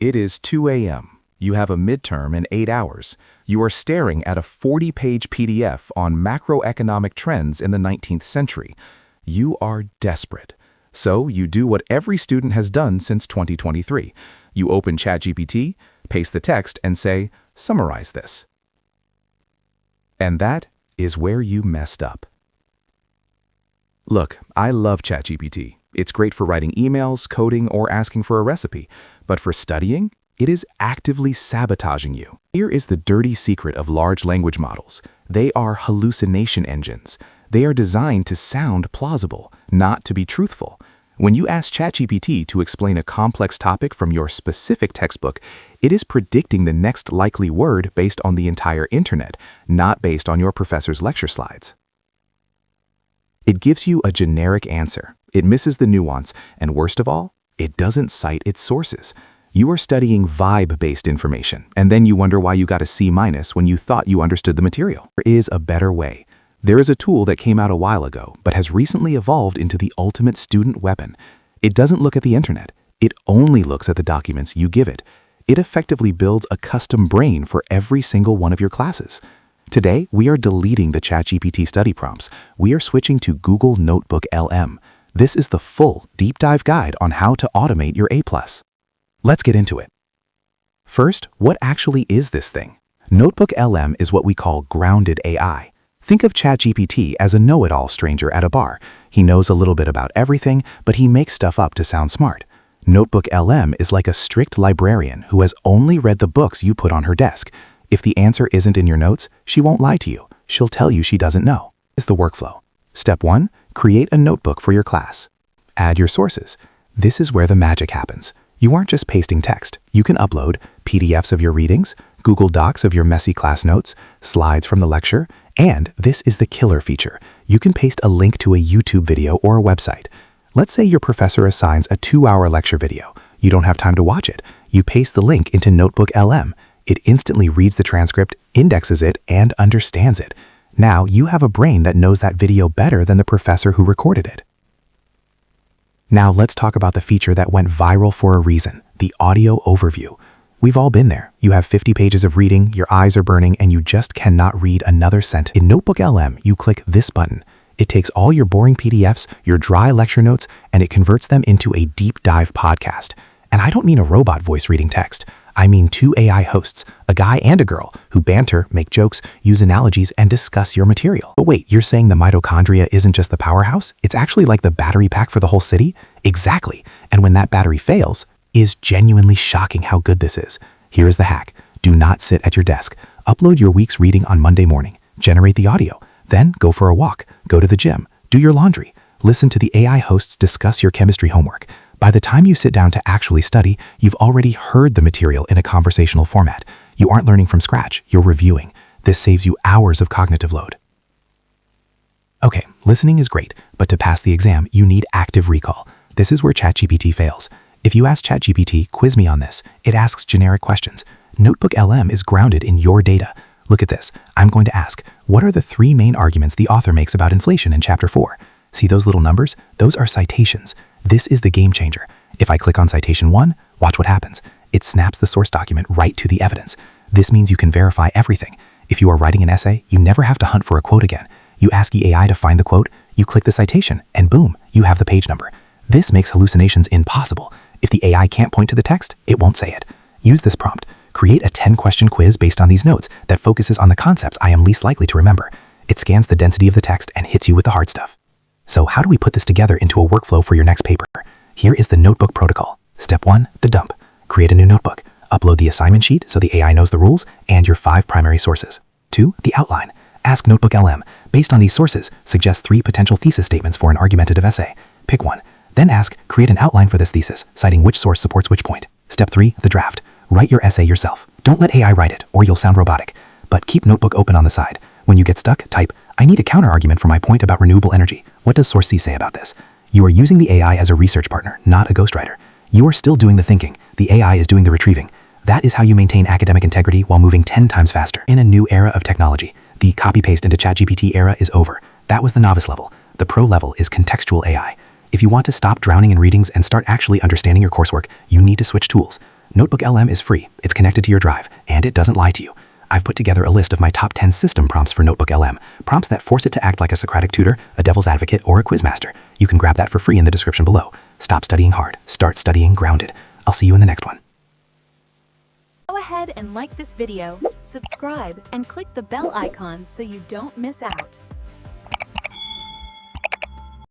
It is 2 a.m. You have a midterm in 8 hours. You are staring at a 40-page PDF on macroeconomic trends in the 19th century. You are desperate. So you do what every student has done since 2023. You open ChatGPT, paste the text, and say, "Summarize this." And that is where you messed up. Look, I love ChatGPT. It's great for writing emails, coding, or asking for a recipe. But for studying, it is actively sabotaging you. Here is the dirty secret of large language models. They are hallucination engines. They are designed to sound plausible, not to be truthful. When you ask ChatGPT to explain a complex topic from your specific textbook, it is predicting the next likely word based on the entire internet, not based on your professor's lecture slides. It gives you a generic answer. It misses the nuance, and worst of all, it doesn't cite its sources. You are studying vibe-based information, and then you wonder why you got a C- when you thought you understood the material. There is a better way. There is a tool that came out a while ago, but has recently evolved into the ultimate student weapon. It doesn't look at the internet. It only looks at the documents you give it. It effectively builds a custom brain for every single one of your classes. Today, we are deleting the ChatGPT study prompts. We are switching to Google Notebook LM. This is the full, deep dive guide on how to automate your A+. Let's get into it. First, what actually is this thing? Notebook LM is what we call grounded AI. Think of ChatGPT as a know-it-all stranger at a bar. He knows a little bit about everything, but he makes stuff up to sound smart. Notebook LM is like a strict librarian who has only read the books you put on her desk. If the answer isn't in your notes, she won't lie to you. She'll tell you she doesn't know. This is the workflow. Step 1, create a notebook for your class. Add your sources. This is where the magic happens. You aren't just pasting text. You can upload PDFs of your readings, Google Docs of your messy class notes, slides from the lecture, and this is the killer feature. You can paste a link to a YouTube video or a website. Let's say your professor assigns a 2-hour lecture video. You don't have time to watch it. You paste the link into Notebook LM. It instantly reads the transcript, indexes it, and understands it. Now you have a brain that knows that video better than the professor who recorded it. Now let's talk about the feature that went viral for a reason, the audio overview. We've all been there. You have 50 pages of reading, your eyes are burning, and you just cannot read another sentence. In Notebook LM, you click this button. It takes all your boring PDFs, your dry lecture notes, and it converts them into a deep dive podcast. And I don't mean a robot voice reading text. I mean 2 AI hosts, a guy and a girl, who banter, make jokes, use analogies, and discuss your material. But wait, you're saying the mitochondria isn't just the powerhouse? It's actually like the battery pack for the whole city? Exactly. And when that battery fails, is genuinely shocking how good this is. Here is the hack. Do not sit at your desk. Upload your week's reading on Monday morning. Generate the audio. Then go for a walk. Go to the gym. Do your laundry. Listen to the AI hosts discuss your chemistry homework. By the time you sit down to actually study, you've already heard the material in a conversational format. You aren't learning from scratch, you're reviewing. This saves you hours of cognitive load. Okay, listening is great, but to pass the exam, you need active recall. This is where ChatGPT fails. If you ask ChatGPT, "Quiz me on this," it asks generic questions. Notebook LM is grounded in your data. Look at this. I'm going to ask, what are the 3 main arguments the author makes about inflation in Chapter 4? See those little numbers? Those are citations. This is the game changer. If I click on citation 1, watch what happens. It snaps the source document right to the evidence. This means you can verify everything. If you are writing an essay, you never have to hunt for a quote again. You ask the AI to find the quote, you click the citation, and boom, you have the page number. This makes hallucinations impossible. If the AI can't point to the text, it won't say it. Use this prompt. Create a 10-question quiz based on these notes that focuses on the concepts I am least likely to remember. It scans the density of the text and hits you with the hard stuff. So how do we put this together into a workflow for your next paper? Here is the notebook protocol. Step 1, the dump. Create a new notebook. Upload the assignment sheet so the AI knows the rules and your 5 primary sources. 2, the outline. Ask Notebook LM, based on these sources, suggest 3 potential thesis statements for an argumentative essay. Pick one. Then ask, create an outline for this thesis, citing which source supports which point. Step 3, the draft. Write your essay yourself. Don't let AI write it, or you'll sound robotic. But keep Notebook open on the side. When you get stuck, type, "I need a counter-argument for my point about renewable energy. What does source C say about this?" You are using the AI as a research partner, not a ghostwriter. You are still doing the thinking. The AI is doing the retrieving. That is how you maintain academic integrity while moving 10 times faster. In a new era of technology, the copy-paste into ChatGPT era is over. That was the novice level. The pro level is contextual AI. If you want to stop drowning in readings and start actually understanding your coursework, you need to switch tools. Notebook LM is free, it's connected to your drive, and it doesn't lie to you. I've put together a list of my top 10 system prompts for Notebook LM, prompts that force it to act like a Socratic tutor, a devil's advocate, or a quizmaster. You can grab that for free in the description below. Stop studying hard, start studying grounded. I'll see you in the next one. Go ahead and like this video, subscribe, and click the bell icon so you don't miss out.